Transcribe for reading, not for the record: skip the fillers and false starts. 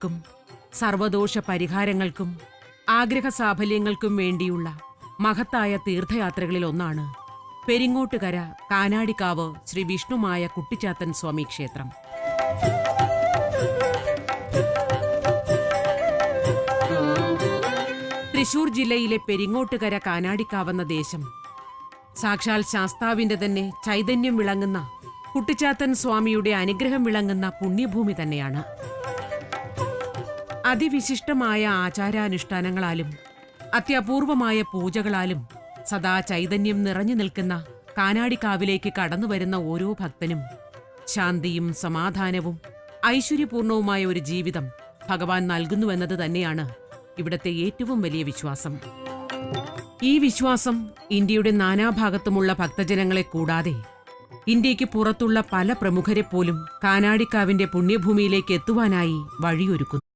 ക്കും സർവദോഷ പരിഹാരങ്ങൾക്കും ആഗ്രഹ സാഫല്യങ്ങൾക്കും വേണ്ടിയുള്ള മഹത്തായ തീർത്ഥയാത്രകളിൽ ഒന്നാണ് പെരിങ്ങോട്ടുകര കാനാടിക്കാവ് ശ്രീ വിഷ്ണുമായ കുട്ടിച്ചാത്തൻ സ്വാമി ക്ഷേത്രം. തൃശൂർ ജില്ലയിലെ പെരിങ്ങോട്ടുകര കാനാടിക്കാവെന്ന ദേശം സാക്ഷാൽ ശാസ്താവിന്റെ തന്നെ ചൈതന്യം വിളങ്ങുന്ന കുട്ടിച്ചാത്തൻ സ്വാമിയുടെ അനുഗ്രഹം വിളങ്ങുന്ന പുണ്യഭൂമി തന്നെയാണ്. അതിവിശിഷ്ടമായ ആചാരാനുഷ്ഠാനങ്ങളാലും അത്യപൂർവമായ പൂജകളാലും സദാ ചൈതന്യം നിറഞ്ഞു നിൽക്കുന്ന കാനാടിക്കാവിലേക്ക് കടന്നുവരുന്ന ഓരോ ഭക്തനും ശാന്തിയും സമാധാനവും ഐശ്വര്യപൂർണവുമായ ഒരു ജീവിതം ഭഗവാൻ നൽകുന്നുവെന്നത് തന്നെയാണ് ഇവിടത്തെ ഏറ്റവും വലിയ വിശ്വാസം. ഈ വിശ്വാസം ഇന്ത്യയുടെ നാനാഭാഗത്തുമുള്ള ഭക്തജനങ്ങളെ കൂടാതെ ഇന്ത്യക്ക് പുറത്തുള്ള പല പ്രമുഖരെ പോലും കാനാടിക്കാവിന്റെ പുണ്യഭൂമിയിലേക്ക് എത്തുവാനായി വഴിയൊരുക്കുന്നു.